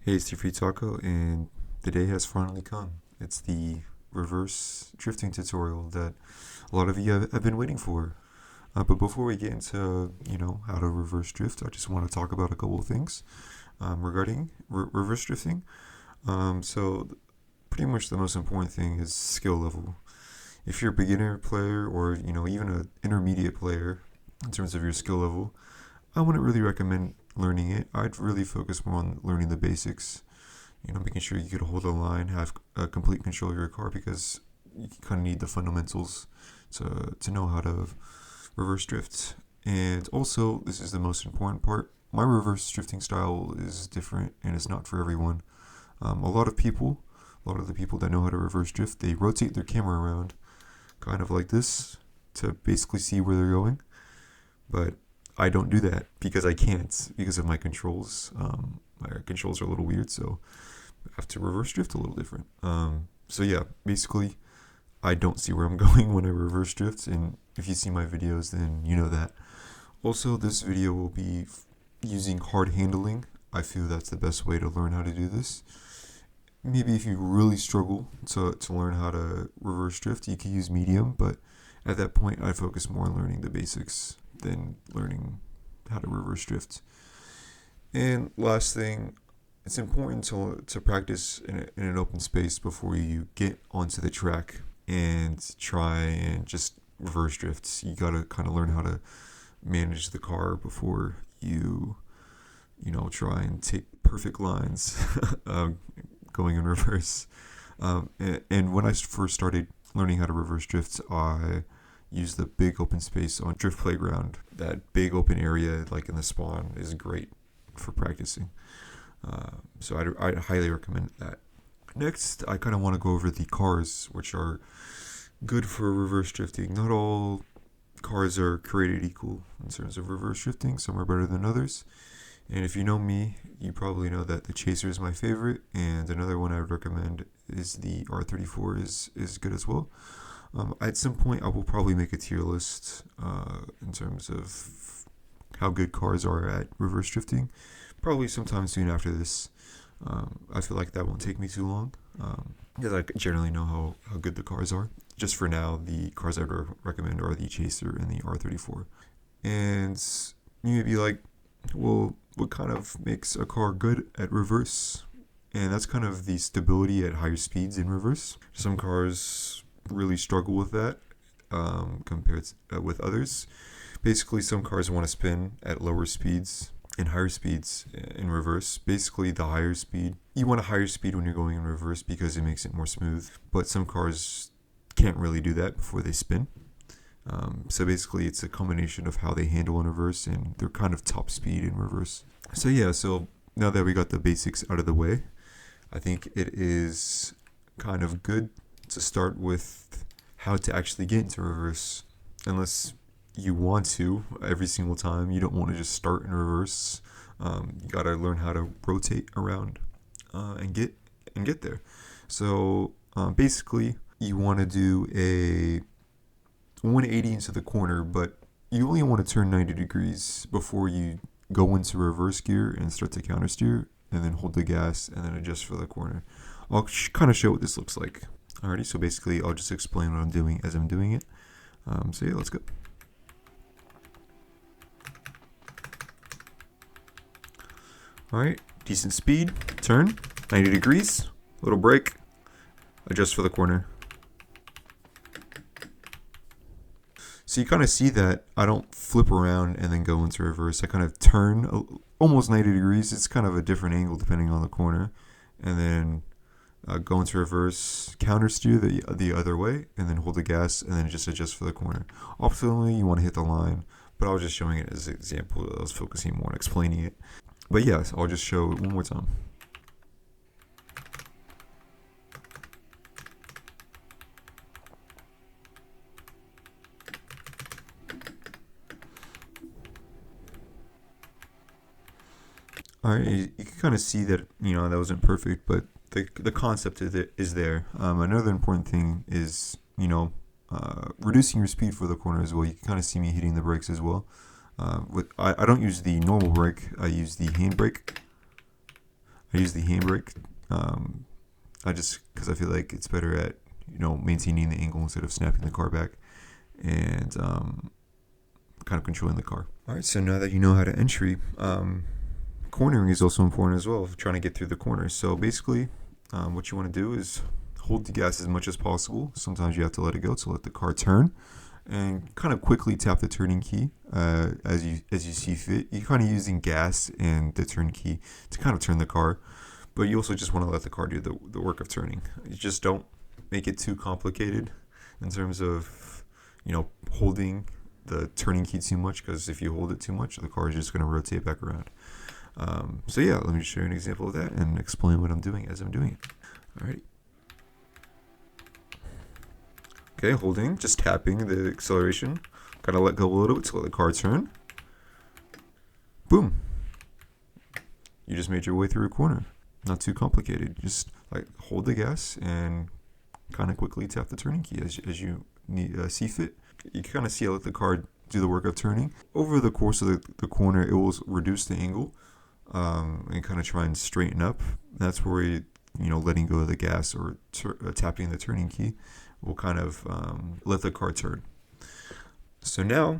Hey, it's Free Taco, and the day has finally come. It's the reverse drifting tutorial that a lot of you have been waiting for. But before we get into, how to reverse drift, I just want to talk about a couple of things regarding reverse drifting. So, pretty much the most important thing is skill level. If you're a beginner player or, even an intermediate player in terms of your skill level, I wouldn't really recommend learning it. I'd really focus more on learning the basics, making sure you could hold the line, have complete control of your car because you kind of need the fundamentals to know how to reverse drift. And also, this is the most important part. My reverse drifting style is different and it's not for everyone. A lot of the people that know how to reverse drift, they rotate their camera around kind of like this to basically see where they're going. But I don't do that because I can't because of my controls. My controls are a little weird, so I have to reverse drift a little different. So yeah, basically, I don't see where I'm going when I reverse drift, and if you see my videos, then you know that. Also, this video will be using hard handling. I feel that's the best way to learn how to do this. Maybe if you really struggle to learn how to reverse drift, you can use medium, but at that point, I focus more on learning the basics than learning how to reverse drift. And last thing, it's important to practice in an open space before you get onto the track and try and just reverse drift. You gotta kind of learn how to manage the car before try and take perfect lines going in reverse. And when I first started learning how to reverse drift, I used the big open space on Drift Playground. That big open area, like in the spawn, is great for practicing. So I'd highly recommend that. Next, I kind of want to go over the cars, which are good for reverse drifting. Not all cars are created equal in terms of reverse drifting. Some are better than others. And if you know me, you probably know that the Chaser is my favorite, and another one I would recommend is the R34 is good as well. At some point, I will probably make a tier list in terms of how good cars are at reverse drifting. Probably sometime soon after this. I feel like that won't take me too long because I generally know how good the cars are. Just for now, the cars I would recommend are the Chaser and the R34. And you may be like, well, what kind of makes a car good at reverse? And that's kind of the stability at higher speeds in reverse. Some cars really struggle with that compared with others. Basically, some cars want to spin at lower speeds and higher speeds in reverse. Basically, the higher speed, you want a higher speed when you're going in reverse because it makes it more smooth. But some cars can't really do that before they spin. So basically, it's a combination of how they handle in reverse and their kind of top speed in reverse. So yeah, so now that we got the basics out of the way, I think it is kind of good to start with how to actually get into reverse. Unless you want to every single time, you don't want to just start in reverse. You gotta learn how to rotate around and get there. So basically, you want to do a 180 into the corner, but you only want to turn 90 degrees before you go into reverse gear and start to counter steer, and then hold the gas and then adjust for the corner. I'll kind of show what this looks like. Alrighty, so basically I'll just explain what I'm doing as I'm doing it. So yeah, let's go. Alright, decent speed, turn, 90 degrees, little brake, adjust for the corner. So you kind of see that I don't flip around and then go into reverse. I kind of turn almost 90 degrees. It's kind of a different angle depending on the corner. And then go into reverse, counter steer the other way, and then hold the gas, and then just adjust for the corner. Optionally, you want to hit the line, but I was just showing it as an example. I was focusing more on explaining it. But yes, I'll just show it one more time. Alright, you can kind of see that, that wasn't perfect, but the concept is there. Another important thing is, reducing your speed for the corner as well. You can kind of see me hitting the brakes as well. I don't use the normal brake, I use the hand brake. I use the handbrake. Because I feel like it's better at maintaining the angle instead of snapping the car back, and kind of controlling the car. All right, so now that you know how to entry, cornering is also important as well. Trying to get through the corners. So basically, what you want to do is hold the gas as much as possible. Sometimes you have to let it go to let the car turn, and kind of quickly tap the turning key as you see fit. You're kind of using gas and the turn key to kind of turn the car, but you also just want to let the car do the work of turning. You just don't make it too complicated in terms of holding the turning key too much, because if you hold it too much, the car is just going to rotate back around. So yeah, let me show you an example of that and explain what I'm doing as I'm doing it. Alrighty. Okay, holding, just tapping the acceleration. Kind of let go a little bit to let the car turn. Boom. You just made your way through a corner. Not too complicated. Just like hold the gas and kind of quickly tap the turning key as you see fit. You kind of see how let the car do the work of turning. Over the course of the corner, it will reduce the angle and kind of try and straighten up. That's where letting go of the gas or tapping the turning key will kind of let the car turn. So now,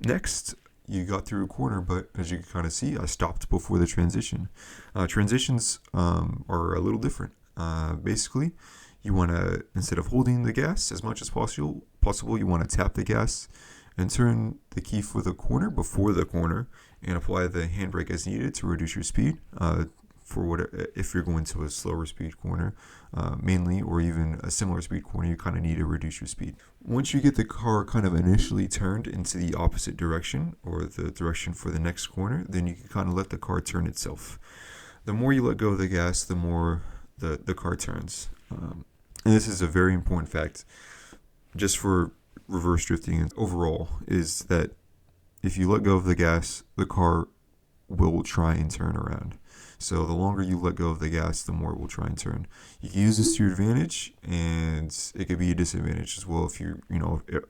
next, you got through a corner, but as you can kind of see, I stopped before the transition. Transitions are a little different. Basically, you want to, instead of holding the gas as much as possible, you want to tap the gas and turn the key for the corner before the corner and apply the handbrake as needed to reduce your speed. If you're going to a slower speed corner, mainly, or even a similar speed corner, you kind of need to reduce your speed. Once you get the car kind of initially turned into the opposite direction, or the direction for the next corner, then you can kind of let the car turn itself. The more you let go of the gas, the more the car turns. And this is a very important fact, just for reverse drifting and overall, is that if you let go of the gas, the car will try and turn around. So the longer you let go of the gas, the more it will try and turn. You can use this to your advantage, and it could be a disadvantage as well if you're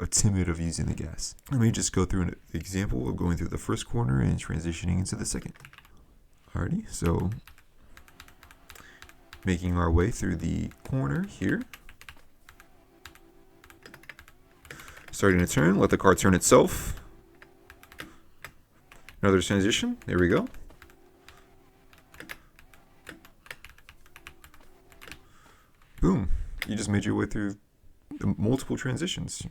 timid of using the gas. Let me just go through an example of going through the first corner and transitioning into the second. Alrighty, so making our way through the corner here. Starting to turn, let the car turn itself. Another transition, there we go. Boom, you just made your way through the multiple transitions.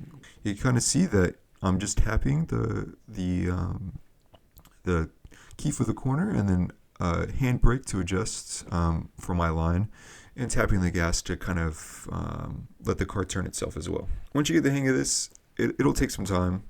You kind of see that I'm just tapping the key for the corner, and then handbrake to adjust for my line, and tapping the gas to kind of let the car turn itself as well. Once you get the hang of this, it'll take some time.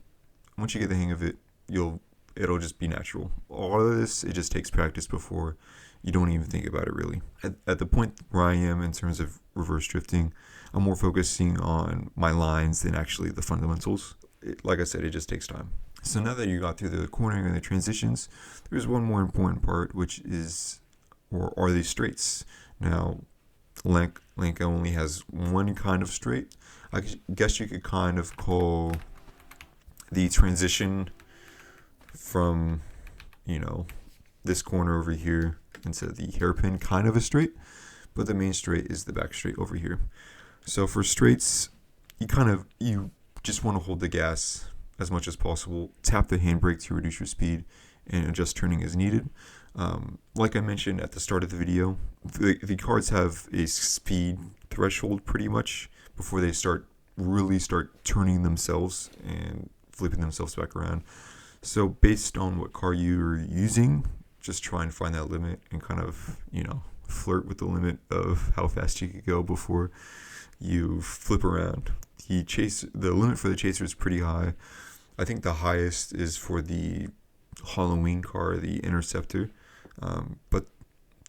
Once you get the hang of it, it'll just be natural. All of this, it just takes practice before you don't even think about it really. At the point where I am in terms of reverse drifting, I'm more focusing on my lines than actually the fundamentals. Like I said, it just takes time. So now that you got through the cornering and the transitions, there's one more important part, which is, or are these straights? Now, Lanka only has one kind of straight. I guess you could kind of call the transition from, this corner over here into the hairpin kind of a straight, but the main straight is the back straight over here. So for straights, you just want to hold the gas as much as possible, tap the handbrake to reduce your speed, and adjust turning as needed. Like I mentioned at the start of the video, the cars have a speed threshold pretty much before they really start turning themselves and flipping themselves back around. So based on what car you're using, just try and find that limit and kind of, flirt with the limit of how fast you could go before you flip around. The limit for the Chaser is pretty high. I think the highest is for the Halloween car, the Interceptor, but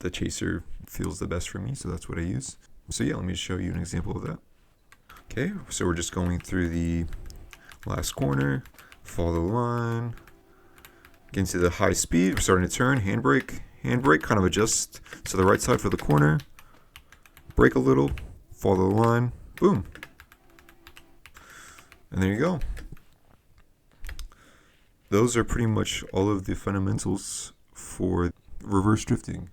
the Chaser feels the best for me, so that's what I use. So yeah, let me show you an example of that. Okay, so we're just going through the last corner, follow the line, get into the high speed, we're starting to turn, handbrake, kind of adjust to the right side for the corner, brake a little, follow the line, boom. And there you go. Those are pretty much all of the fundamentals for reverse drifting.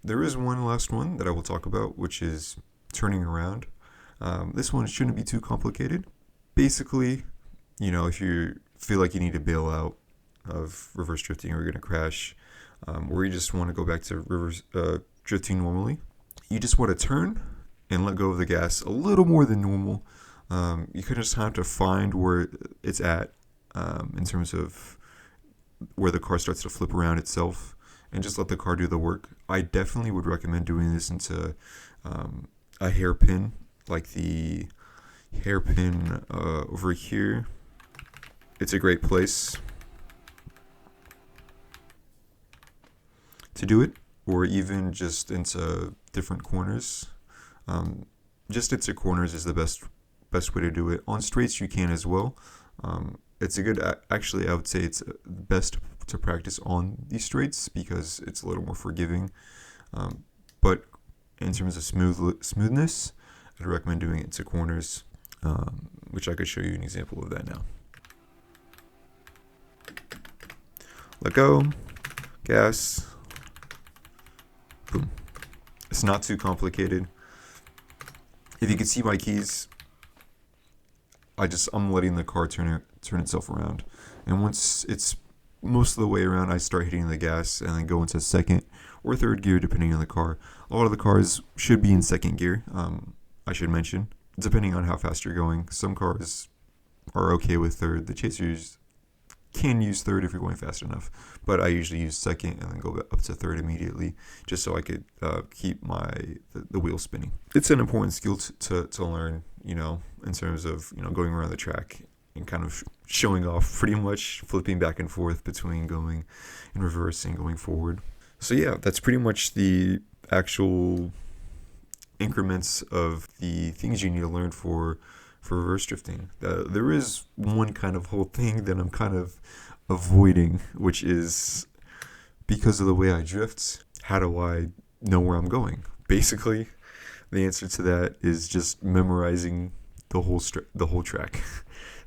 There is one last one that I will talk about, which is turning around. This one shouldn't be too complicated. Basically, if you feel like you need to bail out of reverse drifting or you're going to crash, or you just want to go back to reverse drifting normally, you just want to turn and let go of the gas a little more than normal. You kind of just have to find where it's at in terms of where the car starts to flip around itself and just let the car do the work. I definitely would recommend doing this into a hairpin, like the hairpin over here. It's a great place to do it, or even just into different corners. Just into corners is the best way to do it. On straights you can as well. It's a good, actually I would say it's best to practice on these straights because it's a little more forgiving. But in terms of smoothness, I'd recommend doing it to corners, which I could show you an example of that now. Let go, gas, boom. It's not too complicated. If you can see my keys, I'm letting the car turn itself around. And once it's most of the way around, I start hitting the gas and then go into second or third gear depending on the car. A lot of the cars should be in second gear, I should mention, depending on how fast you're going. Some cars are okay with third. The Chasers can use third if you're going fast enough, but I usually use second and then go up to third immediately just so I could keep the wheel spinning. It's an important skill to learn, in terms of going around the track and kind of showing off, pretty much flipping back and forth between going in reverse and going forward. So yeah, that's pretty much the actual increments of the things you need to learn for reverse drifting. There is one kind of whole thing that I'm kind of avoiding, which is because of the way I drift, how do I know where I'm going? Basically, the answer to that is just memorizing the whole track.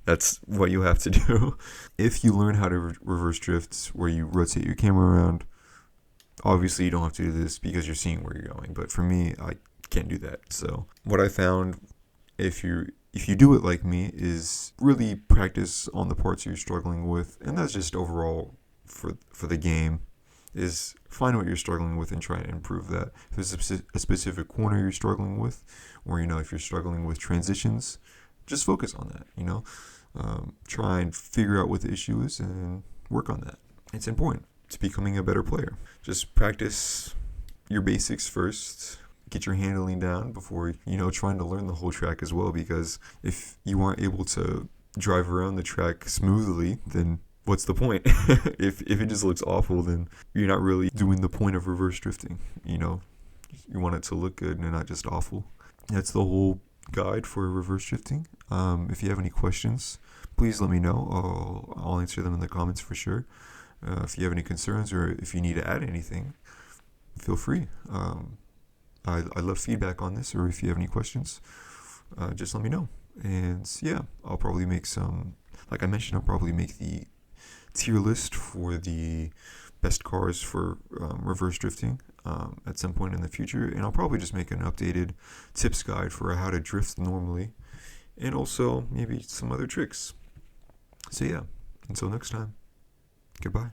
That's what you have to do. If you learn how to reverse drift where you rotate your camera around, obviously you don't have to do this because you're seeing where you're going. But for me, I can't do that. So what I found, if you do it like me, is really practice on the parts you're struggling with, and that's just overall for the game, is find what you're struggling with and try and improve that. If there's a specific corner you're struggling with, or if you're struggling with transitions, just focus on that. Try and figure out what the issue is and work on that. It's important to becoming a better player. Just practice your basics first. Get your handling down before trying to learn the whole track as well, because if you aren't able to drive around the track smoothly, then what's the point? if it just looks awful, then you're not really doing the point of reverse drifting. You want it to look good and not just awful. That's the whole guide for reverse drifting. If you have any questions, please let me know. I'll answer them in the comments for sure. If you have any concerns or if you need to add anything, feel free. I love feedback on this, or if you have any questions, just let me know. And yeah, I'll probably make like I mentioned, I'll probably make the tier list for the best cars for reverse drifting at some point in the future. And I'll probably just make an updated tips guide for how to drift normally, and also maybe some other tricks. So yeah, until next time, goodbye.